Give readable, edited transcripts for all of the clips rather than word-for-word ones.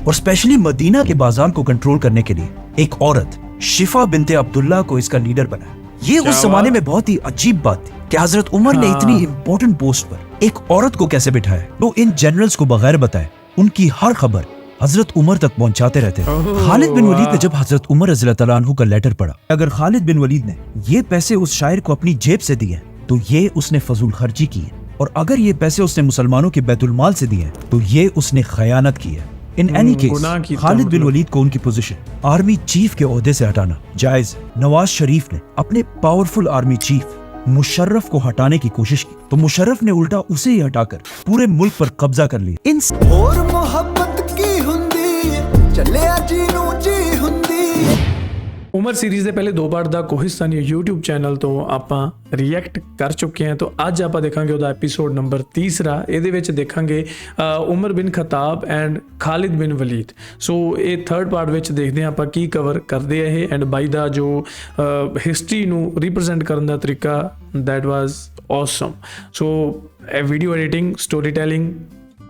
और specially Medina के बाजार को कंट्रोल करने के लिए एक औरत शिफा बिनते अब्दुल्ला को इसका लीडर बनाया। ये उस जमाने में बहुत ही अजीब बात थी कि हजरत उमर ने इतनी इंपॉर्टेंट पोस्ट पर एक औरत को कैसे बिठाया। तो इन जनरल्स को बगैर बताए उनकी हर खबर हजरत उमर तक पहुंचाते रहते थे। खालिद बिन वलीद ने जब हजरत उमर रज़ी अल्लाह अन्हु का लेटर पढ़ा, अगर खालिद बिन वलीद ने ये पैसे उस शायर को अपनी जेब से दिए तो ये उसने फजूल खर्ची की है, और अगर ये पैसे उसने मुसलमानों के बैतुल माल से दिए तो ये उसने खयानत की है। इन एनी केस खालिद बिन वलीद को उनकी पोजीशन आर्मी चीफ के ओहदे से हटाना जायज। नवाज शरीफ ने अपने पावरफुल आर्मी चीफ मुशर्रफ को हटाने की कोशिश की तो मुशर्रफ ने उल्टा उसे ही हटाकर पूरे मुल्क पर कब्जा कर लिया। इन और मोहब्बत की हुंदी चले जी नू जी हुंदी। ਉਮਰ ਸੀਰੀਜ਼ ਦੇ ਪਹਿਲੇ 2 ਪਾਰਟ ਦਾ ਕੋਹਿਸਤਾਨੀ YouTube ਚੈਨਲ ਤੋਂ ਆਪਾਂ ਰਿਐਕਟ ਕਰ ਚੁੱਕੇ ਹਾਂ। ਤਾਂ ਅੱਜ ਆਪਾਂ ਦੇਖਾਂਗੇ ਉਹਦਾ ਐਪੀਸੋਡ ਨੰਬਰ 3। ਇਹਦੇ ਵਿੱਚ ਦੇਖਾਂਗੇ ਉਮਰ ਬਿਨ ਖਤਾਬ ਐਂਡ ਖਾਲਿਦ ਬਿਨ ਵਲੀਦ। ਸੋ ਇਹ 3rd ਪਾਰਟ ਵਿੱਚ ਦੇਖਦੇ ਹਾਂ ਆਪਾਂ ਕੀ ਕਵਰ ਕਰਦੇ ਆ ਇਹ, ਐਂਡ ਬਾਈ ਦਾ ਜੋ ਹਿਸਟਰੀ ਨੂੰ ਰਿਪਰੈਜ਼ੈਂਟ ਕਰਨ ਦਾ ਤਰੀਕਾ that was awesome. So video editing, story telling,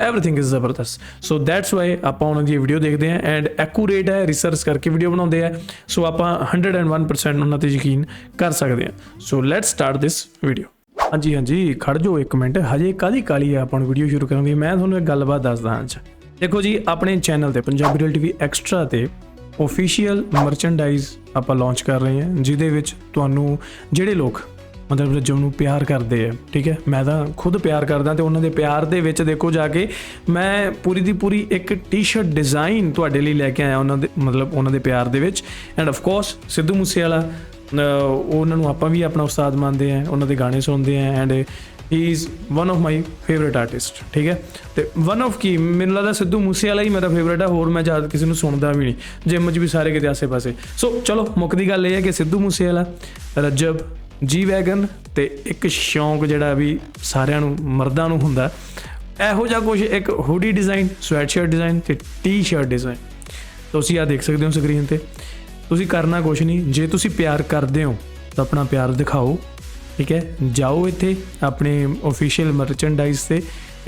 everything is ਜ਼ਬਰਦਸਤ। ਸੋ ਦੈਟਸ ਵਾਈ ਆਪਾਂ ਉਹਨਾਂ ਦੀ ਵੀਡੀਓ ਦੇਖਦੇ ਹਾਂ ਐਂਡ ਐਕੂਰੇਟ ਹੈ, ਰਿਸਰਚ ਕਰਕੇ ਵੀਡੀਓ ਬਣਾਉਂਦੇ ਆ। ਸੋ ਆਪਾਂ 101% ਉਹਨਾਂ 'ਤੇ ਯਕੀਨ ਕਰ ਸਕਦੇ ਹਾਂ। So let's start this video. ਹਾਂਜੀ ਖੜ ਜਾਓ 1 ਮਿੰਟ, ਹਜੇ ਕਾਹਦੀ ਕਾਲੀ ਆ। ਆਪਾਂ ਨੂੰ ਵੀਡੀਓ ਸ਼ੁਰੂ ਕਰਾਂਗੇ। ਮੈਂ ਤੁਹਾਨੂੰ ਇੱਕ ਗੱਲਬਾਤ ਦੱਸਦਾ ਹਾਂ। ਦੇਖੋ ਜੀ, ਆਪਣੇ ਚੈਨਲ 'ਤੇ ਪੰਜਾਬੀ ਰਿਅਲ TV ਐਕਸਟਰਾ 'ਤੇ ਓਫੀਸ਼ੀਅਲ ਮਰਚੈਂਡਾਈਜ਼ ਆਪਾਂ ਲਾਂਚ ਕਰ ਰਹੇ ਹਾਂ, ਜਿਹਦੇ ਵਿੱਚ ਤੁਹਾਨੂੰ ਜਿਹੜੇ ਲੋਕ ਮਤਲਬ ਰਜਬ ਨੂੰ ਪਿਆਰ ਕਰਦੇ ਆ, ਠੀਕ ਹੈ, ਮੈਂ ਤਾਂ ਖੁਦ ਪਿਆਰ ਕਰਦਾ, ਅਤੇ ਉਹਨਾਂ ਦੇ ਪਿਆਰ ਦੇ ਵਿੱਚ ਦੇਖੋ ਜਾ ਕੇ ਮੈਂ ਪੂਰੀ ਦੀ ਪੂਰੀ ਇੱਕ ਟੀ-ਸ਼ਰਟ ਡਿਜ਼ਾਈਨ ਤੁਹਾਡੇ ਲਈ ਲੈ ਕੇ ਆਇਆ ਉਹਨਾਂ ਦੇ ਮਤਲਬ ਉਹਨਾਂ ਦੇ ਪਿਆਰ ਦੇ ਵਿੱਚ। End of course Sidhu Moosewala, ਉਹਨਾਂ ਨੂੰ ਆਪਾਂ ਵੀ ਆਪਣਾ ਉਸਤਾਦ ਮੰਨਦੇ ਹਾਂ, ਉਹਨਾਂ ਦੇ ਗਾਣੇ ਸੁਣਦੇ ਹਾਂ, and he is one of my favourite artist, ਠੀਕ ਹੈ। ਅਤੇ ਵਨ ਆਫ ਕੀ ਮੈਨੂੰ ਲੱਗਦਾ ਸਿੱਧੂ ਮੂਸੇਵਾਲਾ ਹੀ ਮੇਰਾ ਫੇਵਰੇਟ ਆ, ਹੋਰ ਮੈਂ ਜ਼ਿਆਦਾ ਕਿਸੇ ਨੂੰ ਸੁਣਦਾ ਵੀ ਨਹੀਂ, ਜਿੰਮ 'ਚ ਵੀ ਸਾਰੇ ਕਿਤੇ ਆਸੇ ਪਾਸੇ। ਸੋ ਚਲੋ ਮੁੱਕਦੀ ਗੱਲ ਇਹ ਹੈ ਕਿ ਸਿੱਧੂ ਮੂਸੇਵਾਲਾ, ਰਜਬ, ਜੀ ਵੈਗਨ ਅਤੇ ਇੱਕ ਸ਼ੌਂਕ ਜਿਹੜਾ ਵੀ ਸਾਰਿਆਂ ਨੂੰ ਮਰਦਾਂ ਨੂੰ ਹੁੰਦਾ, ਇਹੋ ਜਿਹਾ ਕੁਛ ਇੱਕ ਹੁਡੀ ਡਿਜ਼ਾਈਨ, ਸਵੈਟ ਸ਼ਰਟ ਡਿਜ਼ਾਈਨ ਅਤੇ ਟੀ-ਸ਼ਰਟ ਡਿਜ਼ਾਈਨ ਤੁਸੀਂ ਆਹ ਦੇਖ ਸਕਦੇ ਹੋ ਸਕਰੀਨ 'ਤੇ। ਤੁਸੀਂ ਕਰਨਾ ਕੁਛ ਨਹੀਂ, ਜੇ ਤੁਸੀਂ ਪਿਆਰ ਕਰਦੇ ਹੋ ਤਾਂ ਆਪਣਾ ਪਿਆਰ ਦਿਖਾਓ, ਠੀਕ ਹੈ। ਜਾਓ ਇੱਥੇ ਆਪਣੇ ਓਫੀਸ਼ੀਅਲ ਮਰਚੈਂਡਾਈਜ਼ 'ਤੇ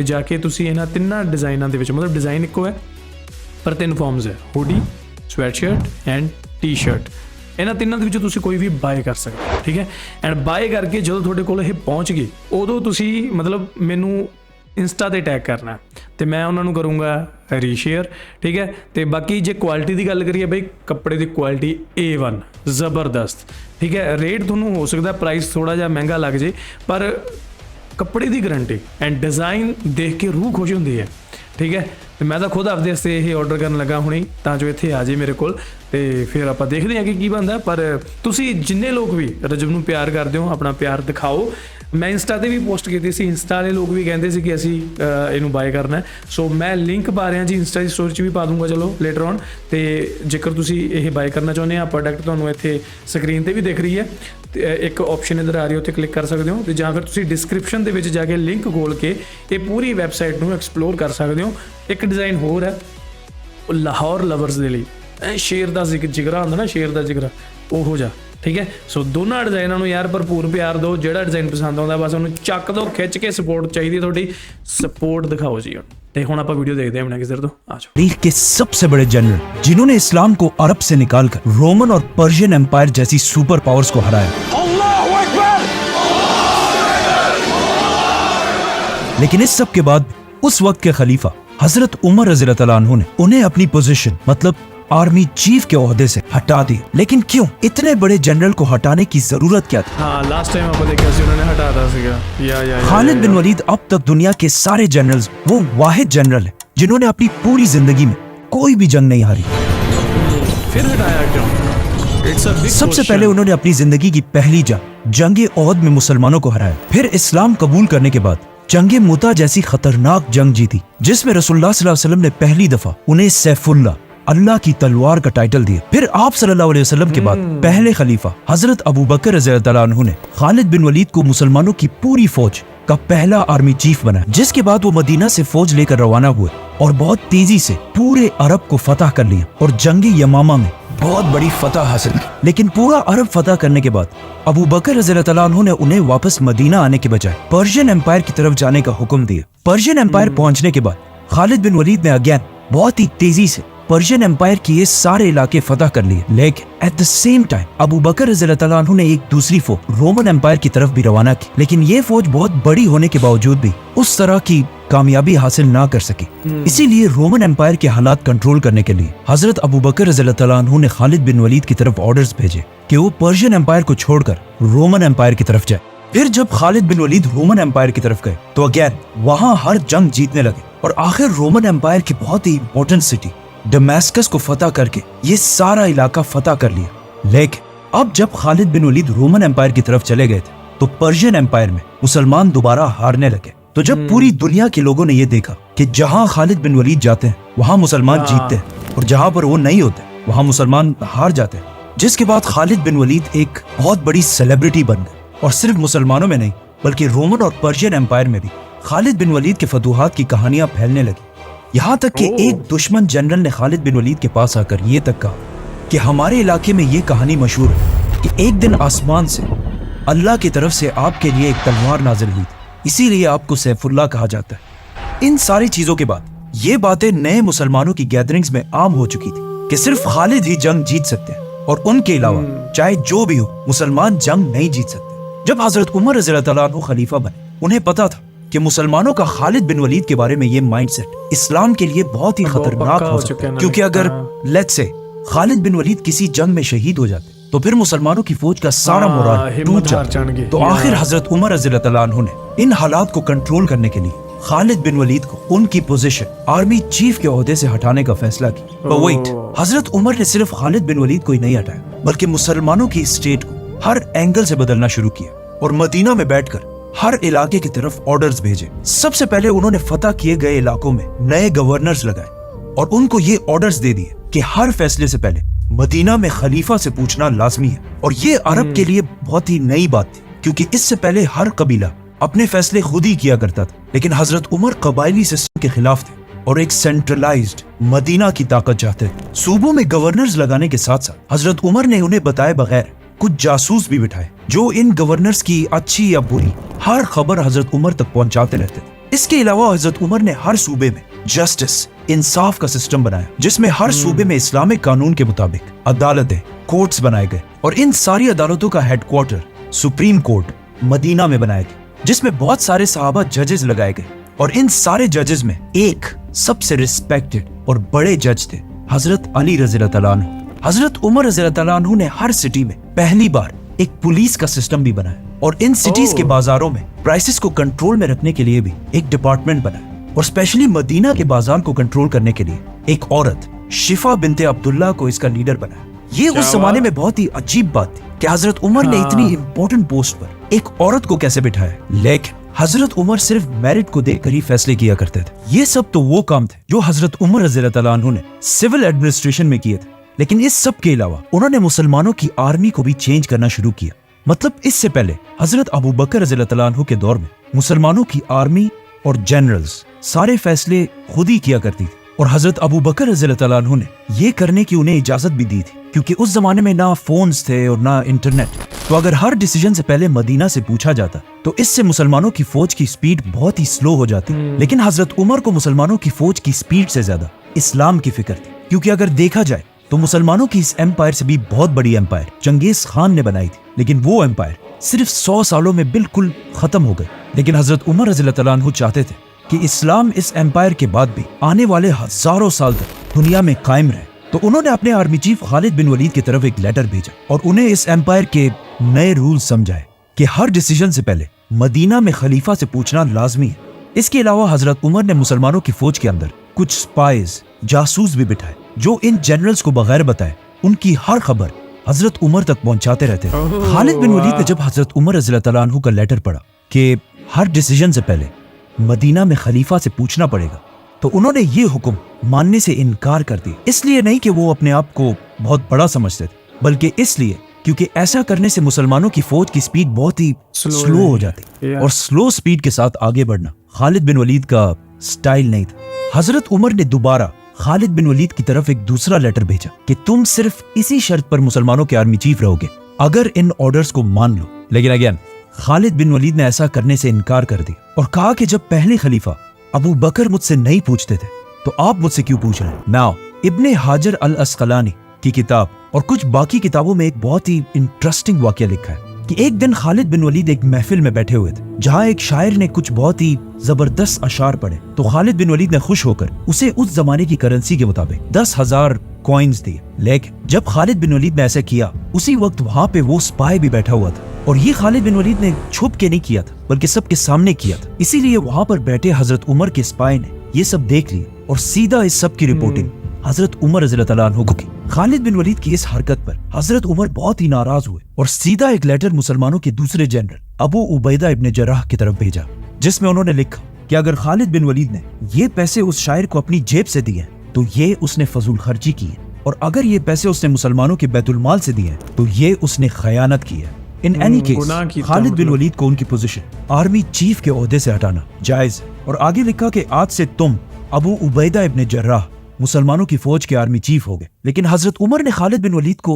ਜਾ ਕੇ ਤੁਸੀਂ ਇਹਨਾਂ 3 ਡਿਜ਼ਾਈਨਾਂ ਦੇ ਵਿੱਚ, ਮਤਲਬ ਡਿਜ਼ਾਈਨ ਇੱਕੋ ਹੈ ਪਰ 3 ਫਾਰਮਸ ਹੈ, ਹੁਡੀ, ਸਵੈਟ ਸ਼ਰਟ ਐਂਡ ਟੀ-ਸ਼ਰਟ। ਇਹਨਾਂ 3 ਦੇ ਵਿੱਚੋਂ ਤੁਸੀਂ ਕੋਈ ਵੀ ਬਾਏ ਕਰ ਸਕਦੇ ਹੋ, ਠੀਕ ਹੈ। ਐਂਡ ਬਾਏ ਕਰਕੇ ਜਦੋਂ ਤੁਹਾਡੇ ਕੋਲ ਇਹ ਪਹੁੰਚ ਗਈ ਉਦੋਂ ਤੁਸੀਂ ਮਤਲਬ ਮੈਨੂੰ ਇੰਸਟਾ 'ਤੇ ਟੈਗ ਕਰਨਾ ਅਤੇ ਮੈਂ ਉਹਨਾਂ ਨੂੰ ਕਰੂੰਗਾ ਰੀਸ਼ੇਅਰ, ਠੀਕ ਹੈ। ਅਤੇ ਬਾਕੀ ਜੇ ਕੁਆਲਿਟੀ ਦੀ ਗੱਲ ਕਰੀਏ ਬਈ, ਕੱਪੜੇ ਦੀ ਕੁਆਲਿਟੀ A1 ਜ਼ਬਰਦਸਤ, ਠੀਕ ਹੈ। ਰੇਟ ਤੁਹਾਨੂੰ ਹੋ ਸਕਦਾ ਪ੍ਰਾਈਸ ਥੋੜ੍ਹਾ ਜਿਹਾ ਮਹਿੰਗਾ ਲੱਗ ਜੇ, ਪਰ ਕੱਪੜੇ ਦੀ ਗਰੰਟੀ ਐਂਡ ਡਿਜ਼ਾਈਨ ਦੇਖ ਕੇ ਰੂਹ ਖੁਸ਼ ਹੁੰਦੀ ਹੈ, ਠੀਕ ਹੈ। ਅਤੇ ਮੈਂ ਤਾਂ ਖੁਦ ਆਪਦੇ ਵਾਸਤੇ ਇਹ ਔਡਰ ਕਰਨ ਲੱਗਾ ਹੁਣੇ, ਤਾਂ ਜੋ ਇੱਥੇ ਆ ਜਾਏ ਮੇਰੇ ਕੋਲ, ਅਤੇ ਫਿਰ ਆਪਾਂ ਦੇਖਦੇ ਹਾਂ ਕਿ ਕੀ ਬਣਦਾ। ਪਰ ਤੁਸੀਂ ਜਿੰਨੇ ਲੋਕ ਵੀ ਰਜਬ ਨੂੰ ਪਿਆਰ ਕਰਦੇ ਹੋ, ਆਪਣਾ ਪਿਆਰ ਦਿਖਾਓ। ਮੈਂ ਇੰਸਟਾ 'ਤੇ ਵੀ ਪੋਸਟ ਕੀਤੀ ਸੀ, ਇੰਸਟਾ ਵਾਲੇ ਲੋਕ ਵੀ ਕਹਿੰਦੇ ਸੀ ਕਿ ਅਸੀਂ ਇਹਨੂੰ ਬਾਏ ਕਰਨਾ। ਸੋ ਮੈਂ ਲਿੰਕ ਪਾ ਰਿਹਾ ਜੀ, ਇੰਸਟਾ ਦੀ ਸਟੋਰੀ 'ਚ ਵੀ ਪਾ ਦੂੰਗਾ ਚਲੋ ਲੇਟਰ ਔਨ। ਅਤੇ ਜੇਕਰ ਤੁਸੀਂ ਇਹ ਬਾਏ ਕਰਨਾ ਚਾਹੁੰਦੇ ਆ, ਪ੍ਰੋਡਕਟ ਤੁਹਾਨੂੰ ਇੱਥੇ ਸਕਰੀਨ 'ਤੇ ਵੀ ਦਿਖ ਰਹੀ ਹੈ, ਅਤੇ ਇੱਕ ਆਪਸ਼ਨ ਇੱਧਰ ਆ ਰਹੀ, ਉੱਥੇ ਕਲਿੱਕ ਕਰ ਸਕਦੇ ਹੋ, ਅਤੇ ਜਾਂ ਫਿਰ ਤੁਸੀਂ ਡਿਸਕ੍ਰਿਪਸ਼ਨ ਦੇ ਵਿੱਚ ਜਾ ਕੇ ਲਿੰਕ ਖੋਲ੍ਹ ਕੇ ਇਹ ਪੂਰੀ ਵੈਬਸਾਈਟ ਨੂੰ ਐਕਸਪਲੋਰ ਕਰ ਸਕਦੇ ਹੋ। ਇੱਕ ਡਿਜ਼ਾਈਨ ਹੋਰ ਹੈ, ਉਹ ਲਾਹੌਰ ਲਵਰਸ ਦੇ ਲਈ, ਸ਼ੇਰ ਦਾ ਜਿਗਰਾ ਹੁੰਦਾ ਨਾ, ਸ਼ੇਰ ਦਾ ਜਿਗਰਾ, ਉਹੋ ਜਿਹਾ, ਠੀਕ ਹੈ। ਸੋ ਦੋਨਾਂ ਡਿਜ਼ਾਈਨਾਂ ਨੂੰ ਯਾਰ ਭਰਪੂਰ ਪਿਆਰ ਦਿਓ। ਜਿਹੜਾ ਡਿਜ਼ਾਈਨ ਪਸੰਦ ਆਉਂਦਾ ਬਸ ਉਹਨੂੰ ਚੱਕ ਦਿਓ, ਖਿੱਚ ਕੇ। ਸਪੋਰਟ ਚਾਹੀਦੀ ਤੁਹਾਡੀ, ਸਪੋਰਟ ਦਿਖਾਓ ਜੀ। ਤੇ ਹੁਣ ਆਪਾਂ ਵੀਡੀਓ देखते हैं बिना किसी तो आ जाओ। तारीख के सबसे बड़े जनरल जिन्होंने इस्लाम को अरब से निकालकर रोमन और पर्शियन एम्पायर जैसी सुपर पावर्स को हराया, लेकिन इस सब के बाद उस वक्त के खलीफा हजरत उमर रज़ी अल्लाह अन्हु ने उन्हें अपनी पोजीशन मतलब आर्मी चीफ के ओहदे से हटा दिया। लेकिन क्यों? इतने बड़े जनरल को हटाने की जरूरत क्या थी? हाँ, लास्ट टाइम आपको देखा सी उन्होंने हटाता सीगा। या खालिद बिन वलीद अब तक दुनिया के सारे जनरल्स वो वाहिद जनरल है जिन्होंने अपनी पूरी जिंदगी में कोई भी जंग नहीं हारी। फिर हटाया क्यों? सबसे पहले उन्होंने अपनी जिंदगी की पहली जंग ओहद में मुसलमानों को हराया। फिर इस्लाम कबूल करने के बाद जंग मुता जैसी खतरनाक जंग जीती, जिसमें रसूलुल्लाह सल्लल्लाहु अलैहि वसल्लम ने पहली दफा उन्हें सैफुल्लाह, अल्लाह की तलवार का टाइटल दिया। फिर आप सल्लल्लाहु अलैहि वसल्लम के बाद पहले खलीफा हजरत अबू बकर रज़ियल्लाहु अन्हु ने खालिद बिन वलीद को मुसलमानों की पूरी फौज का पहला आर्मी चीफ बनाया, जिसके बाद वो मदीना से फौज लेकर रवाना हुए और बहुत तेजी से पूरे अरब को फतह कर लिया और जंग यमामा में बहुत बड़ी फतह हासिल की। लेकिन पूरा अरब फतह करने के बाद अबू बकर रज़ियल्लाहु अन्हु ने उन्हें वापस मदीना आने के बजाय पर्शियन एम्पायर की तरफ जाने का हुक्म दिया। पर्शियन एम्पायर पहुंचने के बाद खालिद बिन वलीद ने अगेन बहुत ही तेजी से पर्शियन एम्पायर के ये सारे इलाके फतह कर लिए, लेकिन at the same time Abu Bakr रज़ियल्लाहु तआला अन्हु ने एक दूसरी फौज रोमन एम्पायर की तरफ भी रवाना की, लेकिन ये फौज बहुत बड़ी होने के बावजूद भी उस तरह की कामयाबी हासिल ना कर सकी। इसीलिए रोमन एम्पायर के हालात कंट्रोल करने के लिए हजरत अबू बकर रज़ियल्लाहु तआला अन्हु ने खालिद बिन वलीद की तरफ ऑर्डर्स भेजे कि वो पर्शियन एम्पायर को छोड़कर रोमन एम्पायर की तरफ जाए। फिर जब खालिद बिन वलीद रोमन एम्पायर की तरफ गए तो अगेन वहां हर जंग जीतने लगे और आखिर रोमन एम्पायर की बहुत ही इंपॉर्टेंट सिटी डमास्कस को फतह करके ये सारा इलाका फतह कर लिया। लेकिन अब जब खालिद बिन वलीद रोमन एम्पायर की तरफ चले गए थे तो पर्शियन एम्पायर में मुसलमान दोबारा हारने लगे। तो जब पूरी दुनिया के लोगों ने ये देखा कि जहां खालिद बिन वलीद जाते हैं वहां मुसलमान जीतते हैं और जहां पर वो नहीं होते वहां मुसलमान हार जाते हैं, जिसके बाद खालिद बिन वलीद एक बहुत बड़ी सेलिब्रिटी बन गए। और सिर्फ मुसलमानों में नहीं बल्कि रोमन और पर्शियन एम्पायर में भी खालिद बिन वलीद के फतूहात की कहानियां फैलने लगी। यहाँ तक कि एक दुश्मन जनरल ने खालिद बिन वलीद के पास आकर ये तक कहा कि हमारे इलाके में ये कहानी मशहूर है कि एक दिन आसमान से अल्लाह की तरफ से आपके लिए एक तलवार नाजिल हुई थी, इसीलिए आपको सैफुल्लाह कहा जाता है। इन सारी चीजों के बाद ये बातें नए मुसलमानों की गैदरिंग्स में आम हो चुकी थी कि सिर्फ खालिद ही जंग जीत सकते हैं और उनके अलावा चाहे जो भी हो मुसलमान जंग नहीं जीत सकते। जब हजरत उमर रज़ियल्लाहु तआला अन्हु खलीफा बने उन्हें पता था कि मुसलमानों का खालिद बिन वलीद के बारे में ये माइंडसेट इस्लाम के लिए बहुत ही खतरनाक हो सकता है, क्योंकि अगर लेट्स से खालिद बिन वलीद किसी जंग में शहीद हो जाते तो फिर मुसलमानों की फौज का सारा मोराल टूट जाता। तो आखिर हजरत उमर रज़ियल्लाहु तआला अन्हु ने इन हालात को कंट्रोल करने के लिए खालिद बिन वलीद को उनकी पोजीशन आर्मी चीफ के ओहदे से हटाने का फैसला किया। पर वेट, हजरत उमर ने सिर्फ खालिद बिन वलीद को ही नहीं हटाया बल्कि मुसलमानों की स्टेट को हर एंगल से बदलना शुरू किया और मदीना में बैठकर हर इलाके की तरफ ऑर्डर्स भेजे। सबसे पहले उन्होंने फतह किए गए इलाकों में नए गवर्नर्स लगाए और उनको ये ऑर्डर्स दे दिए कि हर फैसले से पहले मदीना में खलीफा से पूछना लाजमी है। और ये अरब के लिए बहुत ही नई बात थी, क्योंकि इससे पहले हर कबीला अपने फैसले खुद ही किया करता था, लेकिन हजरत उमर कबायली सिस्टम के खिलाफ थे और एक सेंट्रलाइज्ड मदीना की ताकत चाहते थे। सूबों में गवर्नर्स लगाने के साथ साथ हजरत उमर ने उन्हें बताए बगैर कुछ जासूस भी बिठाए जो इन गवर्नर्स की अच्छी या बुरी हर खबर हजरत उमर तक पहुंचाते रहते थे। इसके अलावा हजरत उमर ने हर सूबे में जस्टिस इंसाफ का सिस्टम बनाया, जिसमें हर सूबे में इस्लामिक कानून के मुताबिक अदालतें कोर्ट्स बनाए गए और इन सारी अदालतों का हेडक्वार्टर सुप्रीम कोर्ट मदीना में बनाया गया, जिसमें बहुत सारे सहाबा जजेस लगाए गए। और इन सारे जजेस में एक सबसे रिस्पेक्टेड और बड़े जज थे हजरत अली रज़ियल्लाहु तआला अन्हु। हजरत उमर रज़ियल्लाहु तआला अन्हु ने हर सिटी में पहली बार एक पुलिस का सिस्टम भी बनाया और इन सिटीज के बाजारों में प्राइसेस को कंट्रोल में रखने के लिए भी एक डिपार्टमेंट बनाया। और स्पेशली मदीना के बाजार को कंट्रोल करने के लिए एक औरत शिफा बिनते अब्दुल्ला को इसका लीडर बनाया। ये उस जमाने में बहुत ही अजीब बात थी कि हजरत उमर ने इतनी इंपॉर्टेंट पोस्ट पर एक औरत को कैसे बिठाया, लेकिन हजरत उमर सिर्फ मेरिट को देखकर ही फैसले किया करते थे। ये सब तो वो काम थे जो हजरत उमर रज़ियल्लाहु तआला अन्हु ने सिविल एडमिनिस्ट्रेशन में किए थे, लेकिन इस सब के अलावा उन्होंने मुसलमानों की आर्मी को भी चेंज करना शुरू किया। मतलब इससे पहले हजरत अबू बकर रज़ियल्लाहु तआला अन्हु के दौर में मुसलमानों की आर्मी और जनरल्स सारे फैसले खुद ही किया करती थी और हजरत अबू बकर रज़ियल्लाहु तआला अन्हु ने ये करने की उन्हें इजाजत भी दी थी, क्योंकि उस जमाने में ना फोन्स थे और ना इंटरनेट। तो अगर हर डिसीजन से पहले मदीना से पूछा जाता तो इससे मुसलमानों की फौज की स्पीड बहुत ही स्लो हो जाती। लेकिन हजरत उमर को मुसलमानों की फौज की स्पीड से ज्यादा इस्लाम की फिक्र थी, क्योंकि अगर देखा जाए तो मुसलमानों की इस एम्पायर से भी बहुत बड़ी एम्पायर चंगेज खान ने बनाई थी, लेकिन वो एम्पायर सिर्फ 100 सालों में बिल्कुल खत्म हो गई। लेकिन हजरत उमर रज़ियल्लाहु तआला अन्हु चाहते थे कि इस्लाम इस एम्पायर के बाद भी आने वाले हजारों साल तक दुनिया में कायम रहे। तो उन्होंने अपने आर्मी चीफ खालिद बिन वलीद की तरफ एक लेटर भेजा और उन्हें इस एम्पायर के नए रूल समझाए कि हर डिसीजन से पहले मदीना में खलीफा से पूछना लाजमी है। इसके अलावा हजरत उमर ने मुसलमानों की फौज के अंदर कुछ स्पाइज जासूस भी बिठाए जो इन जनरल्स को बगैर बताए उनकी हर खबर हजरत उमर तक पहुंचाते रहते। खालिद बिन वलीद ने जब हजरत उमर रज़ियल्लाहु तआला अन्हु का लेटर पढ़ा कि हर डिसीजन से पहले मदीना में खलीफा से पूछना पड़ेगा, तो उन्होंने ये हुक्म मानने से इनकार कर दिया। इसलिए नहीं कि वो अपने आप को बहुत बड़ा समझते थे, बल्कि इसलिए क्योंकि ऐसा करने से मुसलमानों की फौज की स्पीड बहुत ही स्लो हो जाती और स्लो स्पीड के साथ आगे बढ़ना खालिद बिन वलीद का स्टाइल नहीं था। हजरत उमर ने दोबारा खालिद बिन वलीद की तरफ एक दूसरा लेटर भेजा कि तुम सिर्फ इसी शर्त पर मुसलमानों के आर्मी चीफ रहोगे अगर इन ऑर्डर्स को मान लो। लेकिन अगेन खालिद बिन वलीद ने ऐसा करने से इनकार कर दिया और कहा कि जब पहले खलीफा अबू बकर मुझसे नहीं पूछते थे तो आप मुझसे क्यों पूछ रहे हैं। नाउ इब्ने हाजर अल अस्कलानी की किताब और कुछ बाकी किताबों में एक बहुत ही इंटरेस्टिंग वाकया लिखा है कि एक दिन खालिद बिन वलीद एक महफिल में बैठे हुए थे जहाँ एक शायर ने कुछ बहुत ही जबरदस्त अशार पढ़े। तो खालिद बिन वलीद ने खुश होकर उसे उस जमाने की करेंसी के मुताबिक 10,000 कॉइन्स दिए। लेकिन जब खालिद बिन वलीद ने ऐसा किया उसी वक्त वहाँ पे वो स्पाई भी बैठा हुआ था और ये खालिद बिन वलीद ने छुप के नहीं किया था बल्कि सबके सामने किया था। इसीलिए वहाँ पर बैठे हजरत उमर के स्पाई ने ये सब देख लिया और सीधा इस सब की रिपोर्टिंग हजरत उमर रज़ियल्लाहु अन्हु को की। खालिद बिन वलीद की इस हरकत पर हजरत उमर बहुत ही नाराज हुए और सीधा एक लेटर मुसलमानों के दूसरे जनरल अबू उबैदा इब्ने जर्राह की तरफ भेजा जिसमें उन्होंने लिखा कि अगर खालिद बिन वलीद ने ये पैसे उस शायर को अपनी जेब से दिए तो ये उसने फजूल खर्ची की है और अगर ये पैसे उसने मुसलमानों के बैतुल माल से दिए तो ये उसने खयानत की है। इन एनी केस खालिद बिन वलीद को उनकी पोजीशन आर्मी चीफ के ओहदे से हटाना जायज है। और आगे लिखा कि आज से तुम अबू उबैदा इब्ने जर्राह मुसलमानों की फौज के आर्मी चीफ हो गए। लेकिन हजरत उमर ने खालिद बिन वलीद को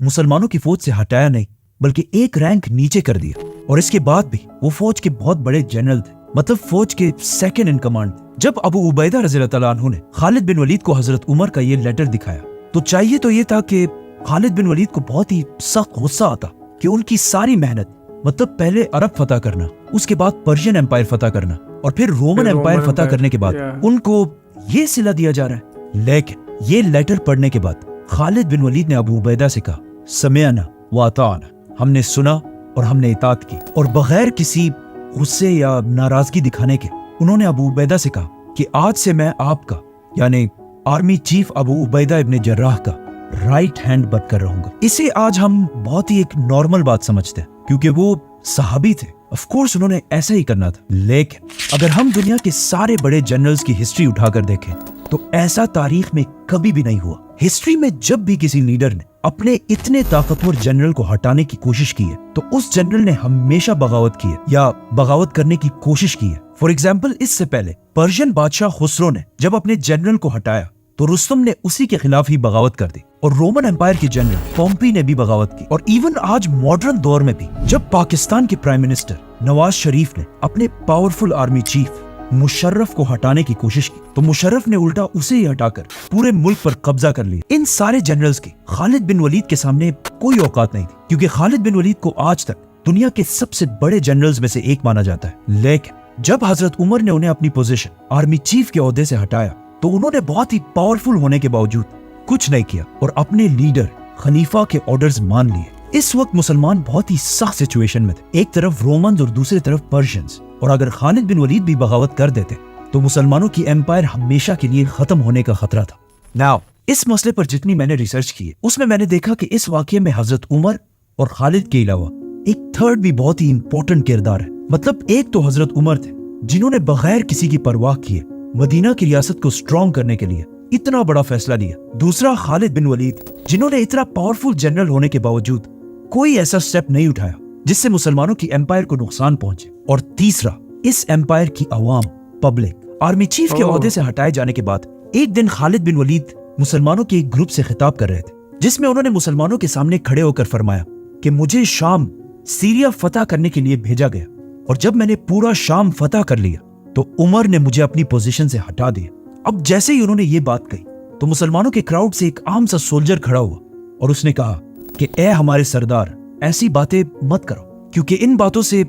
मुसलमानों की फौज से हटाया नहीं बल्कि एक रैंक नीचे कर दिया और इसके बाद भी वो फौज के बहुत बड़े जनरल थे, मतलब फौज के सेकंड इन कमांड थे। जब अबू उबैदा रज़ियल्लाहु अन्हु ने खालिद बिन वलीद को हजरत उमर का ये लेटर दिखाया तो चाहिए तो ये था कि खालिद बिन वलीद को बहुत ही सख्त गुस्सा आता कि उनकी सारी मेहनत, मतलब पहले अरब फतह करना, उसके बाद पर्शियन एम्पायर फतह करना और फिर रोमन एम्पायर फतह करने के बाद उनको ये सिला दिया जा रहा है। लेकिन ये लेटर पढ़ने के बाद खालिद बिन वलीद ने अबू उबैदा से कहा समिअना व अताअना, हमने सुना और हमने इताअत की। और बगैर किसी गुस्से या नाराजगी दिखाने के उन्होंने अबू उबैदा से कहा कि आज से मैं आपका यानी आर्मी चीफ अबू उबैदा इब्ने जर्राह का राइट हैंड बनकर रहूंगा। इसे आज हम बहुत ही एक नॉर्मल बात समझते हैं क्योंकि वो सहाबी थे, ऑफ कोर्स उन्होंने ऐसा ही करना था। लेकिन अगर हम दुनिया के सारे बड़े जनरल्स की हिस्ट्री उठाकर देखें तो ऐसा तारीख में कभी भी नहीं हुआ। हिस्ट्री में जब भी किसी लीडर ने अपने इतने ताकतवर जनरल को हटाने की कोशिश की है तो उस जनरल ने हमेशा बगावत की है या बगावत करने की कोशिश की है। फॉर एग्जाम्पल, इससे पहले पर्शियन बादशाह खुसरो ने जब अपने जनरल को हटाया तो रुस्तम ने उसी के खिलाफ ही बगावत कर दी और रोमन एम्पायर के जनरल पोम्पी ने भी बगावत की। और इवन आज मॉडर्न दौर में भी जब पाकिस्तान के प्राइम मिनिस्टर नवाज शरीफ ने अपने पावरफुल आर्मी चीफ मुशर्रफ को हटाने की कोशिश की तो मुशर्रफ ने उल्टा उसे ही हटाकर पूरे मुल्क पर कब्जा कर लिया। इन सारे जनरल्स की खालिद बिन वलीद के सामने कोई औकात नहीं थी क्योंकि खालिद बिन वलीद को आज तक दुनिया के सबसे बड़े जनरल्स में से एक माना जाता है। लेकिन जब हजरत उमर ने उन्हें अपनी पोजीशन आर्मी चीफ के ओहदे से हटाया तो उन्होंने बहुत ही पावरफुल होने के बावजूद कुछ नहीं किया और अपने लीडर खलीफा के ऑर्डर्स मान लिए। इस वक्त मुसलमान बहुत ही सख्त सिचुएशन में थे, एक तरफ रोमन्स और दूसरी तरफ पर्शियंस। और अगर खालिद बिन वलीद भी बगावत कर देते तो मुसलमानों की एम्पायर हमेशा के लिए खत्म होने का खतरा था। नाउ इस मसले पर जितनी मैंने रिसर्च की है उसमें मैंने देखा कि इस वाकये में हजरत उमर और खालिद के अलावा एक थर्ड भी बहुत ही इंपॉर्टेंट किरदार है। मतलब एक तो हजरत उमर थे जिन्होंने बगैर किसी की परवाह किए मदीना की रियासत को स्ट्रॉन्ग करने के लिए इतना बड़ा फैसला लिया। दूसरा खालिद बिन वलीद जिन्होंने इतना पावरफुल जनरल होने के बावजूद कोई ऐसा स्टेप नहीं उठाया जिससे मुसलमानों की एम्पायर को नुकसान पहुंचे। और तीसरा, इस एम्पायर की अवाम पब्लिक आर्मी चीफ के ओहदे से हटाए जाने के बाद एक दिन खालिद बिन वलीद मुसलमानों के एक ग्रुप से खिताब कर रहे थे जिसमें उन्होंने मुसलमानों के सामने खड़े होकर फरमाया कि मुझे शाम सीरिया फतह करने के लिए भेजा गया और जब मैंने पूरा शाम फतह कर लिया तो उमर ने मुझे अपनी पोजीशन से हटा दिया। अब जैसे ही उन्होंने ये बात कही तो मुसलमानों के क्राउड से एक आम सा सोल्जर खड़ा हुआ और उसने कहा कि ए हमारे सरदार, ऐसी बातें मत करो क्योंकि इन बातों से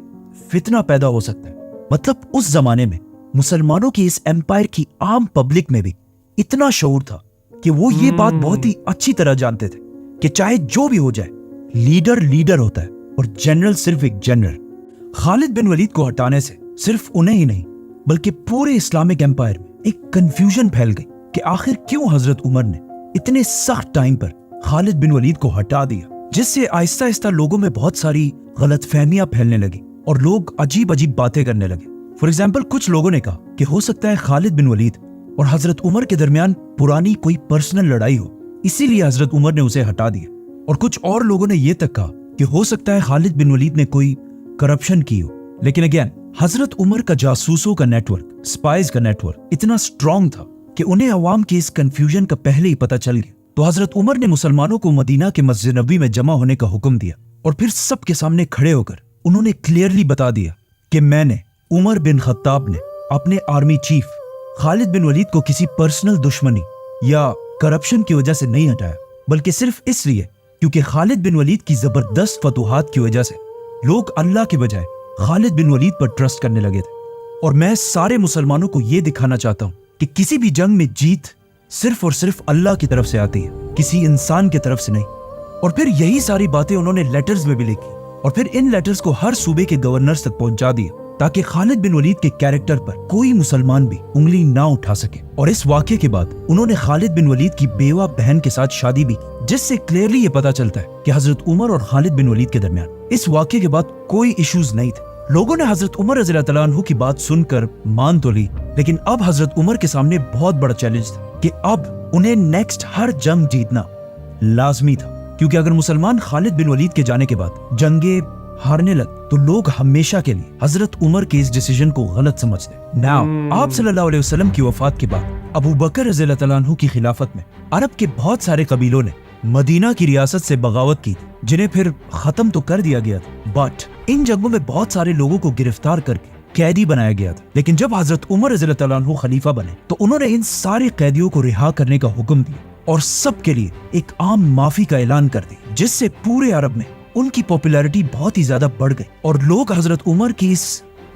फितना पैदा हो सकता है। मतलब उस जमाने में मुसलमानों की इस एम्पायर की आम पब्लिक में भी इतना शऊर था कि वो ये बात बहुत ही अच्छी तरह जानते थे कि चाहे जो भी हो जाए लीडर लीडर होता है और जनरल सिर्फ एक जनरल। खालिद बिन वलीद को हटाने से सिर्फ उन्हें ही नहीं बल्कि पूरे इस्लामिक एम्पायर में एक कंफ्यूजन फैल गई कि आखिर क्यों हजरत उमर ने इतने सख्त टाइम पर खालिद बिन वलीद को हटा दिया, जिससे आहिस्ता आहिस्ता लोगों में बहुत सारी गलतफहमियां फैलने लगी और लोग अजीब अजीब बातें करने लगे। फॉर एग्जाम्पल, कुछ लोगों ने कहा कि हो सकता है खालिद बिन वलीद और हजरत उमर के दरमियान पुरानी कोई पर्सनल लड़ाई हो, इसीलिए हजरत उमर ने उसे हटा दिया। और कुछ और लोगों ने यह तक कहा कि हो सकता है खालिद बिन वलीद ने कोई करप्शन की हो। लेकिन अगेन, हजरत उमर का जासूसों का नेटवर्क, स्पाइज का नेटवर्क इतना स्ट्रॉन्ग था कि उन्हें अवाम के इस कंफ्यूजन का पहले ही पता चल गया। तो हजरत उमर ने मुसलमानों को मदीना के मस्जिद नबी में जमा होने का हुक्म दिया और फिर सबके सामने खड़े होकर उन्होंने क्लियरली बता दिया कि मैंने, उमर बिन खत्ताब ने, अपने आर्मी चीफ खालिद बिन वलीद को किसी पर्सनल दुश्मनी या करप्शन की वजह से नहीं हटाया, बल्कि सिर्फ इसलिए क्योंकि खालिद बिन वलीद की जबरदस्त फतूहात की वजह से लोग अल्लाह के बजाय खालिद बिन वलीद पर ट्रस्ट करने लगे थे। और मैं सारे मुसलमानों को यह दिखाना चाहता हूं कि किसी भी जंग में जीत सिर्फ और सिर्फ अल्लाह की तरफ से आती है, किसी इंसान की तरफ से नहीं। और फिर यही सारी बातें उन्होंने लेटर्स में भी लिखी और फिर इन लेटर्स को हर सूबे के गवर्नर्स तक पहुंचा दिया ताकि खालिद बिन वलीद के कैरेक्टर पर कोई मुसलमान भी उंगली ना उठा सके। और इस वाक़े के बाद उन्होंने खालिद बिन वलीद की बेवा बहन के साथ शादी भी की, जिससे क्लियरली ये पता चलता है कि हजरत उमर और खालिद बिन वलीद के दरमियान इस वाक़े के बाद कोई इश्यूज नहीं थे। लोगों ने हजरत उमर रज़ी अल्लाह तआला अन्हु की बात सुनकर मान तो ली, लेकिन अब हजरत उमर के सामने बहुत बड़ा चैलेंज था कि अब उन्हें नेक्स्ट हर जंग जीतना लाजमी था, क्योंकि अगर मुसलमान खालिद बिन वलीद के जाने के बाद जंगे हारने लग तो लोग हमेशा के लिए हजरत उमर के इस डिसीजन को गलत समझते। नाउ आप सल्लल्लाहु अलैहि वसल्लम की वफात के बाद अबू बकर रज़ी अल्लाह तआला अन्हु की खिलाफत में अरब के बहुत सारे कबीलों ने मदीना की रियासत से बगावत की, जिन्हें फिर खत्म तो कर दिया गया था, बट इन जंगों में बहुत सारे लोगों को गिरफ्तार करके कैदी बनाया गया था। लेकिन जब हजरत उमर रज़ी अल्लाह तआला अन्हु खलीफा बने तो उन्होंने इन सारे कैदियों को रिहा करने का हुक्म दिया और सबके लिए एक आम माफी का ऐलान कर दिया, जिससे पूरे अरब में उनकी पॉपुलैरिटी बहुत ही ज्यादा बढ़ गई और लोग हजरत उमर की इस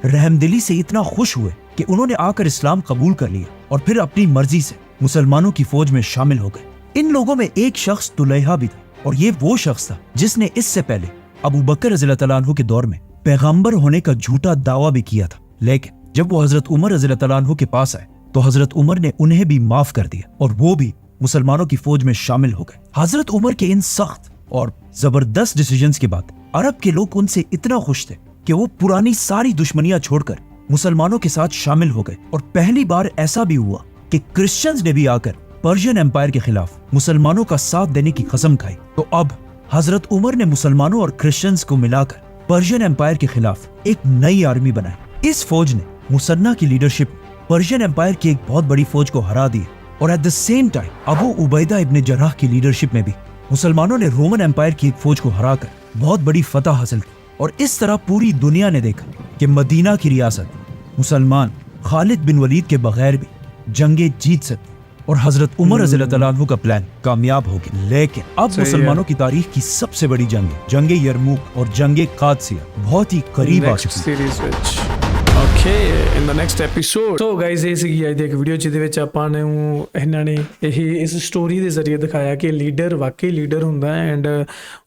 रहमदिली से इतना खुश हुए कि उन्होंने आकर इस्लाम कबूल कर लिया और फिर अपनी मर्जी से मुसलमानों की फौज में शामिल हो गए। इन लोगों में एक शख्स तुलैहा भी था और ये वो शख्स था जिसने इससे पहले अबू बकर रज़ी अल्लाह तआला अन्हु के दौर में पैगंबर होने का झूठा दावा भी किया था। लेकिन जब वो हजरत उमर रज़ी अल्लाह तआला अन्हु के पास आए तो हजरत उमर ने उन्हें भी माफ कर दिया और वो भी मुसलमानों की फौज में शामिल हो गए। हजरत उमर के इन सख्त और जबरदस्त डिसीजंस के बाद अरब के लोग उनसे इतना खुश थे कि वो पुरानी सारी दुश्मनियां छोड़कर मुसलमानों के साथ शामिल हो गए। और पहली बार ऐसा भी हुआ कि क्रिश्चियंस ने भी आकर पर्शियन एम्पायर के खिलाफ मुसलमानों का साथ देने की कसम खाई। तो अब हजरत उमर ने मुसलमानों और क्रिश्चियंस को मिलाकर पर्शियन एम्पायर के खिलाफ एक नई आर्मी बनाई। इस फौज ने मुसन्ना की लीडरशिप पर्शियन एम्पायर की एक बहुत बड़ी फौज को हरा दिया और eight the same time Abu Ubaida इब्न जर्राह की लीडरशिप में भी मुसलमानों ने रोमन एम्पायर की एक फौज को हराकर बहुत बड़ी फतह हासिल की। और इस तरह पूरी दुनिया ने देखा कि मदीना की रियासत मुसलमान खालिद बिन वलीद के बगैर भी जंगे जीत सकते और हजरत उमर रज़ी अल्लाह तआला अन्हु का प्लान कामयाब हो गया। लेकिन अब मुसलमानों की तारीख की सबसे बड़ी जंगे यरमुक और जंगे कादसिया बहुत ही करीब आ चुकी है। Okay in the next episode. So guys ਇਹ ਸੀਗੀ ਅੱਜ ਦੀ ਇੱਕ ਵੀਡੀਓ ਜਿਹਦੇ ਵਿੱਚ ਆਪਾਂ ਨੂੰ ਇਹਨਾਂ ਨੇ ਇਹ ਇਸ ਸਟੋਰੀ ਦੇ ਜ਼ਰੀਏ ਦਿਖਾਇਆ ਕਿ ਲੀਡਰ ਵਾਕਈ ਲੀਡਰ ਹੁੰਦਾ ਹੈ ਐਂਡ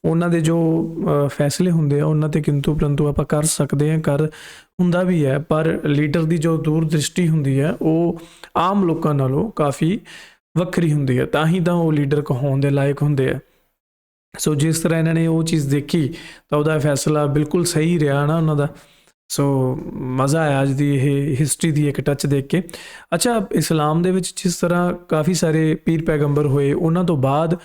ਉਹਨਾਂ ਦੇ ਜੋ ਫੈਸਲੇ ਹੁੰਦੇ ਆ ਉਹਨਾਂ ਤੇ ਕਿੰਤੂ ਪਰੰਤੂ ਆਪਾਂ ਕਰ ਸਕਦੇ ਹਾਂ, ਕਰ ਹੁੰਦਾ ਵੀ ਹੈ, ਪਰ ਲੀਡਰ ਦੀ ਜੋ ਦੂਰ ਦ੍ਰਿਸ਼ਟੀ ਹੁੰਦੀ ਹੈ ਉਹ ਆਮ ਲੋਕਾਂ ਨਾਲੋਂ ਕਾਫੀ ਵੱਖਰੀ ਹੁੰਦੀ ਹੈ, ਤਾਂ ਹੀ ਤਾਂ ਉਹ ਲੀਡਰ ਕਹਾਉਣ ਦੇ ਲਾਇਕ ਹੁੰਦੇ ਆ। ਸੋ ਜਿਸ ਤਰ੍ਹਾਂ ਇਹਨਾਂ ਨੇ ਉਹ ਚੀਜ਼ ਦੇਖੀ ਤਾਂ ਉਹਦਾ ਫੈਸਲਾ ਬਿਲਕੁਲ ਸਹੀ ਰਿਹਾ ਨਾ ਉਹਨਾਂ ਦਾ। ਸੋ ਮਜ਼ਾ ਆਇਆ ਅੱਜ ਦੀ ਇਹ ਹਿਸਟਰੀ ਦੀ ਇੱਕ ਟੱਚ ਦੇਖ ਕੇ। ਅੱਛਾ, ਇਸਲਾਮ ਦੇ ਵਿੱਚ ਜਿਸ ਤਰ੍ਹਾਂ ਕਾਫੀ ਸਾਰੇ ਪੀਰ ਪੈਗੰਬਰ ਹੋਏ, ਉਹਨਾਂ ਤੋਂ ਬਾਅਦ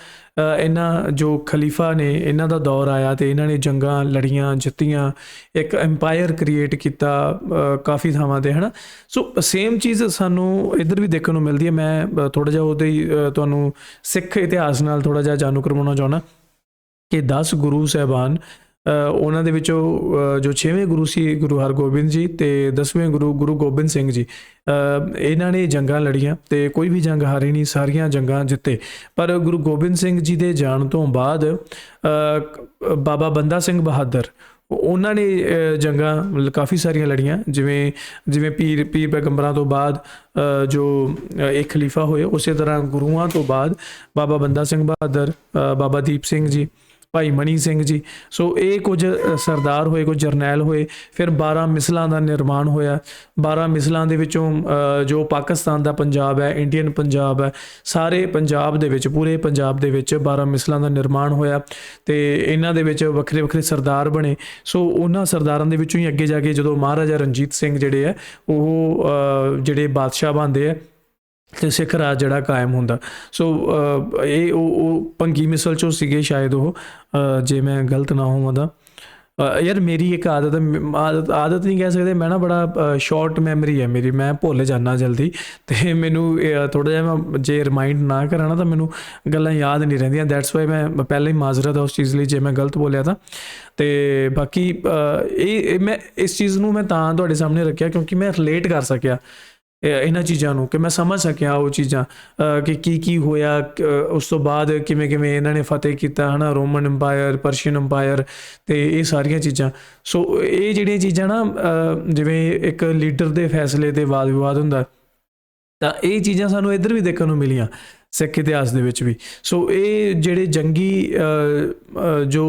ਇਹਨਾਂ ਜੋ ਖਲੀਫਾ ਨੇ ਇਹਨਾਂ ਦਾ ਦੌਰ ਆਇਆ ਅਤੇ ਇਹਨਾਂ ਨੇ ਜੰਗਾਂ ਲੜੀਆਂ, ਜਿੱਤੀਆਂ, ਇੱਕ ਐਮਪਾਇਰ ਕ੍ਰੀਏਟ ਕੀਤਾ ਕਾਫੀ ਥਾਵਾਂ 'ਤੇ, ਹੈ ਨਾ। ਸੋ ਸੇਮ ਚੀਜ਼ ਸਾਨੂੰ ਇੱਧਰ ਵੀ ਦੇਖਣ ਨੂੰ ਮਿਲਦੀ ਹੈ। ਮੈਂ ਥੋੜ੍ਹਾ ਜਿਹਾ ਉਹਦੇ ਹੀ ਤੁਹਾਨੂੰ ਸਿੱਖ ਇਤਿਹਾਸ ਨਾਲ ਥੋੜ੍ਹਾ ਜਿਹਾ ਜਾਣੂ ਕਰਵਾਉਣਾ ਚਾਹੁੰਦਾ ਕਿ 10 ਗੁਰੂ ਸਾਹਿਬਾਨ ਉਹਨਾਂ ਦੇ ਵਿੱਚੋਂ ਜੋ 6ਵੇਂ ਗੁਰੂ ਸੀ ਗੁਰੂ ਹਰਗੋਬਿੰਦ ਜੀ ਅਤੇ 10ਵੇਂ ਗੁਰੂ ਗੋਬਿੰਦ ਸਿੰਘ ਜੀ, ਇਹਨਾਂ ਨੇ ਜੰਗਾਂ ਲੜੀਆਂ ਅਤੇ ਕੋਈ ਵੀ ਜੰਗ ਹਾਰੀ ਨਹੀਂ, ਸਾਰੀਆਂ ਜੰਗਾਂ ਜਿੱਤੇ। ਪਰ ਗੁਰੂ ਗੋਬਿੰਦ ਸਿੰਘ ਜੀ ਦੇ ਜਾਣ ਤੋਂ ਬਾਅਦ ਬਾਬਾ ਬੰਦਾ ਸਿੰਘ ਬਹਾਦਰ ਉਹਨਾਂ ਨੇ ਜੰਗਾਂ ਕਾਫੀ ਸਾਰੀਆਂ ਲੜੀਆਂ, ਜਿਵੇਂ ਪੀਰ ਪੈਗੰਬਰਾਂ ਤੋਂ ਬਾਅਦ ਜੋ ਇੱਕ ਖਲੀਫਾ ਹੋਏ, ਉਸੇ ਤਰ੍ਹਾਂ ਗੁਰੂਆਂ ਤੋਂ ਬਾਅਦ ਬਾਬਾ ਬੰਦਾ ਸਿੰਘ ਬਹਾਦਰ, ਬਾਬਾ ਦੀਪ ਸਿੰਘ ਜੀ, ਭਾਈ ਮਣੀ ਸਿੰਘ ਜੀ। ਸੋ ਇਹ ਕੁਝ ਸਰਦਾਰ ਹੋਏ, ਕੁਝ ਜਰਨੈਲ ਹੋਏ। ਫਿਰ 12 ਮਿਸਲਾਂ ਦਾ ਨਿਰਮਾਣ ਹੋਇਆ। 12 ਮਿਸਲਾਂ ਦੇ ਵਿੱਚੋਂ ਜੋ ਪਾਕਿਸਤਾਨ ਦਾ ਪੰਜਾਬ ਹੈ, ਇੰਡੀਅਨ ਪੰਜਾਬ ਹੈ, ਸਾਰੇ ਪੰਜਾਬ ਦੇ ਵਿੱਚ, ਪੂਰੇ ਪੰਜਾਬ ਦੇ ਵਿੱਚ 12 ਮਿਸਲਾਂ ਦਾ ਨਿਰਮਾਣ ਹੋਇਆ ਅਤੇ ਇਹਨਾਂ ਦੇ ਵਿੱਚ ਵੱਖਰੇ ਵੱਖਰੇ ਸਰਦਾਰ ਬਣੇ। ਸੋ ਉਹਨਾਂ ਸਰਦਾਰਾਂ ਦੇ ਵਿੱਚੋਂ ਹੀ ਅੱਗੇ ਜਾ ਕੇ ਜਦੋਂ ਮਹਾਰਾਜਾ ਰਣਜੀਤ ਸਿੰਘ ਜਿਹੜੇ ਹੈ ਉਹ ਜਿਹੜੇ ਬਾਦਸ਼ਾਹ ਬਣਦੇ ਹੈ ਅਤੇ ਸਿੱਖ ਰਾਜ ਜਿਹੜਾ ਕਾਇਮ ਹੁੰਦਾ। ਸੋ ਇਹ ਉਹ ਭੰਗੀ ਮਿਸਲ 'ਚੋਂ ਸੀਗੇ ਸ਼ਾਇਦ ਉਹ, ਜੇ ਮੈਂ ਗਲਤ ਨਾ ਹੋਵਾਂ ਤਾਂ। ਯਾਰ ਮੇਰੀ ਇੱਕ ਆਦਤ ਨਹੀਂ ਕਹਿ ਸਕਦੇ, ਮੈਂ ਨਾ ਬੜਾ ਸ਼ਾਰਟ ਮੈਮਰੀ ਹੈ ਮੇਰੀ, ਮੈਂ ਭੁੱਲ ਜਾਂਦਾ ਜਲਦੀ ਅਤੇ ਮੈਨੂੰ ਥੋੜ੍ਹਾ ਜਿਹਾ ਮੈਂ ਜੇ ਰਿਮਾਈਂਡ ਨਾ ਕਰਾਂ ਨਾ ਤਾਂ ਮੈਨੂੰ ਗੱਲਾਂ ਯਾਦ ਨਹੀਂ ਰਹਿੰਦੀਆਂ। ਦੈਟਸ ਵਾਈ ਮੈਂ ਪਹਿਲਾਂ ਹੀ ਮਾਜ਼ਰਤ ਹੈ ਉਸ ਚੀਜ਼ ਲਈ ਜੇ ਮੈਂ ਗਲਤ ਬੋਲਿਆ ਤਾਂ। ਅਤੇ ਬਾਕੀ ਇਹ ਮੈਂ ਇਸ ਚੀਜ਼ ਨੂੰ ਮੈਂ ਤਾਂ ਤੁਹਾਡੇ ਸਾਹਮਣੇ ਰੱਖਿਆ ਕਿਉਂਕਿ ਮੈਂ ਰਿਲੇਟ ਕਰ ਸਕਿਆ ਇਹਨਾਂ ਚੀਜ਼ਾਂ ਨੂੰ, ਕਿ ਮੈਂ ਸਮਝ ਸਕਿਆ ਉਹ ਚੀਜ਼ਾਂ ਕਿ ਕੀ ਹੋਇਆ, ਉਸ ਤੋਂ ਬਾਅਦ ਕਿਵੇਂ ਇਹਨਾਂ ਨੇ ਫਤਿਹ ਕੀਤਾ, ਹੈ ਨਾ, ਰੋਮਨ ਅੰਪਾਇਰ, ਪਰਸ਼ੀਅਨ ਅੰਪਾਇਰ, ਅਤੇ ਇਹ ਸਾਰੀਆਂ ਚੀਜ਼ਾਂ। ਸੋ ਇਹ ਜਿਹੜੀਆਂ ਚੀਜ਼ਾਂ ਨਾ ਜਿਵੇਂ ਇੱਕ ਲੀਡਰ ਦੇ ਫੈਸਲੇ 'ਤੇ ਵਾਦ ਵਿਵਾਦ ਹੁੰਦਾ, ਤਾਂ ਇਹ ਚੀਜ਼ਾਂ ਸਾਨੂੰ ਇੱਧਰ ਵੀ ਦੇਖਣ ਨੂੰ ਮਿਲੀਆਂ ਸਿੱਖ ਇਤਿਹਾਸ ਦੇ ਵਿੱਚ ਵੀ। ਸੋ ਇਹ ਜਿਹੜੇ ਜੰਗੀ ਜੋ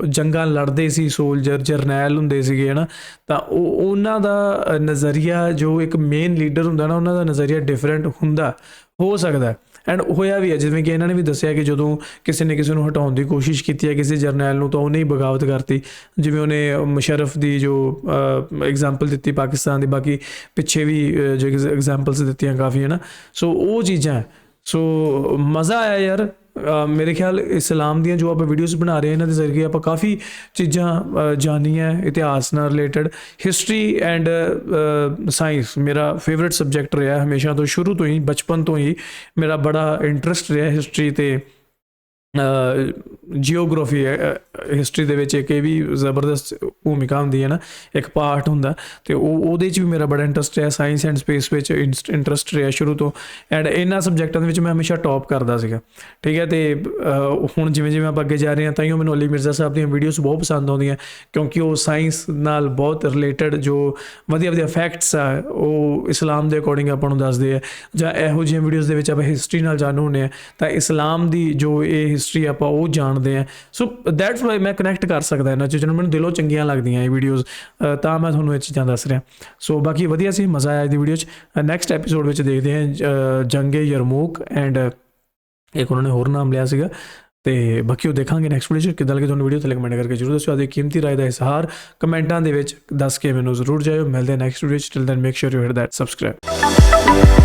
ਜੰਗਾਂ ਲੜਦੇ ਸੀ, ਸੋਲਜਰ, ਜਰਨੈਲ ਹੁੰਦੇ ਸੀਗੇ, ਹੈ ਨਾ, ਤਾਂ ਉਹਨਾਂ ਦਾ ਨਜ਼ਰੀਆ, ਜੋ ਇੱਕ ਮੇਨ ਲੀਡਰ ਹੁੰਦਾ ਨਾ, ਉਹਨਾਂ ਦਾ ਨਜ਼ਰੀਆ ਡਿਫਰੈਂਟ ਹੁੰਦਾ, ਹੋ ਸਕਦਾ। ਐਂਡ ਹੋਇਆ ਵੀ ਹੈ, ਜਿਵੇਂ ਕਿ ਇਹਨਾਂ ਨੇ ਵੀ ਦੱਸਿਆ ਕਿ ਜਦੋਂ ਕਿਸੇ ਨੇ ਕਿਸੇ ਨੂੰ ਹਟਾਉਣ ਦੀ ਕੋਸ਼ਿਸ਼ ਕੀਤੀ ਹੈ, ਕਿਸੇ ਜਰਨੈਲ ਨੂੰ, ਤਾਂ ਉਹਨੇ ਹੀ ਬਗਾਵਤ ਕਰਤੀ। ਜਿਵੇਂ ਉਹਨੇ ਮੁਸ਼ਰਫ ਦੀ ਜੋ ਐਗਜ਼ਾਮਪਲ ਦਿੱਤੀ ਪਾਕਿਸਤਾਨ ਦੀ, ਬਾਕੀ ਪਿੱਛੇ ਵੀ ਜੋ ਐਗਜ਼ਾਮਪਲਸ ਦਿੱਤੀਆਂ ਕਾਫੀ, ਹੈ ਨਾ। ਸੋ ਉਹ ਚੀਜ਼ਾਂ, ਸੋ ਮਜ਼ਾ ਆਇਆ ਯਾਰ। ਮੇਰੇ ਖਿਆਲ ਇਸਲਾਮ ਦੀਆਂ ਜੋ ਆਪਾਂ ਵੀਡੀਓਜ਼ ਬਣਾ ਰਹੇ ਹਾਂ, ਇਹਨਾਂ ਦੇ ਜ਼ਰੀਏ ਆਪਾਂ ਕਾਫੀ ਚੀਜ਼ਾਂ ਜਾਣੀਆਂ ਇਤਿਹਾਸ ਨਾਲ ਰਿਲੇਟਡ। ਹਿਸਟਰੀ ਐਂਡ ਸਾਇੰਸ ਮੇਰਾ ਫੇਵਰੇਟ ਸਬਜੈਕਟ ਰਿਹਾ ਹਮੇਸ਼ਾ ਤੋਂ, ਸ਼ੁਰੂ ਤੋਂ ਹੀ, ਬਚਪਨ ਤੋਂ ਹੀ ਮੇਰਾ ਬੜਾ ਇੰਟਰਸਟ ਰਿਹਾ ਹਿਸਟਰੀ ਅਤੇ ਜੀਓਗ੍ਰਾਫੀ। ਹਿਸਟਰੀ ਦੇ ਵਿੱਚ ਇੱਕ ਇਹ ਵੀ ਜ਼ਬਰਦਸਤ ਭੂਮਿਕਾ ਹੁੰਦੀ ਹੈ ਨਾ, ਇੱਕ ਪਾਰਟ ਹੁੰਦਾ, ਅਤੇ ਉਹਦੇ 'ਚ ਵੀ ਮੇਰਾ ਬੜਾ ਇੰਟਰਸਟ ਰਿਹਾ। ਸਾਇੰਸ ਐਂਡ ਸਪੇਸ ਵਿੱਚ ਇੰਟਰਸਟ ਰਿਹਾ ਸ਼ੁਰੂ ਤੋਂ, ਐਂਡ ਇਹਨਾਂ ਸਬਜੈਕਟਾਂ ਦੇ ਵਿੱਚ ਮੈਂ ਹਮੇਸ਼ਾ ਟੌਪ ਕਰਦਾ ਸੀਗਾ, ਠੀਕ ਹੈ। ਅਤੇ ਹੁਣ ਜਿਵੇਂ ਆਪਾਂ ਅੱਗੇ ਜਾ ਰਹੇ ਹਾਂ, ਤਾਂ ਹੀ ਮੈਨੂੰ ਅਲੀ ਮਿਰਜ਼ਾ ਸਾਹਿਬ ਦੀਆਂ ਵੀਡੀਓਜ਼ ਬਹੁਤ ਪਸੰਦ ਆਉਂਦੀਆਂ, ਕਿਉਂਕਿ ਉਹ ਸਾਇੰਸ ਨਾਲ ਬਹੁਤ ਰਿਲੇਟਡ ਜੋ ਵਧੀਆ ਫੈਕਟਸ ਆ, ਉਹ ਇਸਲਾਮ ਦੇ ਅਕੋਰਡਿੰਗ ਆਪਾਂ ਨੂੰ ਦੱਸਦੇ ਆ, ਜਾਂ ਇਹੋ ਜਿਹੀਆਂ ਵੀਡੀਓਜ਼ ਦੇ ਵਿੱਚ ਆਪਾਂ ਹਿਸਟਰੀ ਨਾਲ ਜਾਣੂ ਹੁੰਦੇ ਹਾਂ, ਤਾਂ ਇਸਲਾਮ ਦੀ ਜੋ ਇਹ ਹਿਸਟਰੀ ਆਪਾਂ ਉਹ ਜਾਣਦੇ ਹਾਂ। ਸੋ ਦੈਟਸ ਵਾਈ ਮੈਂ ਕਨੈਕਟ ਕਰ ਸਕਦਾ ਇਹਨਾਂ ਚੀਜ਼ਾਂ ਨੂੰ, ਮੈਨੂੰ ਦਿਲੋਂ ਚੰਗੀਆਂ ਲੱਗਦੀਆਂ ਇਹ ਵੀਡੀਓਜ਼, ਤਾਂ ਮੈਂ ਤੁਹਾਨੂੰ ਇਹ ਚੀਜ਼ਾਂ ਦੱਸ ਰਿਹਾ। ਸੋ ਬਾਕੀ ਵਧੀਆ ਸੀ, ਮਜ਼ਾ ਆਇਆ ਇਹਦੀ ਵੀਡੀਓ 'ਚ। ਨੈਕਸਟ ਐਪੀਸੋਡ ਵਿੱਚ ਦੇਖਦੇ ਹਾਂ ਜੰਗੇ ਯਰਮੂਕ, ਐਂਡ ਇੱਕ ਉਹਨਾਂ ਨੇ ਹੋਰ ਨਾਮ ਲਿਆ ਸੀਗਾ, ਅਤੇ ਬਾਕੀ ਉਹ ਦੇਖਾਂਗੇ ਨੈਕਸਟ ਵੀਡੀਓ 'ਚ। ਕਿੱਦਾਂ ਲੱਗੇ ਤੁਹਾਨੂੰ ਵੀਡੀਓ, ਥੱਲੇ ਕਮੈਂਟ ਕਰਕੇ ਜ਼ਰੂਰ ਦੱਸਿਓ। ਆਪਣੀ ਕੀਮਤੀ ਰਾਏ ਦਾ ਇਜ਼ਹਾਰ ਕਮੈਂਟਾਂ ਦੇ ਵਿੱਚ ਦੱਸ ਕੇ ਮੈਨੂੰ ਜ਼ਰੂਰ ਜਾਇਓ। ਮਿਲਦੇ ਹਾਂ ਨੈਕਸਟ ਵੀਡੀਓ 'ਚ। Till then make sure you hit that subscribe.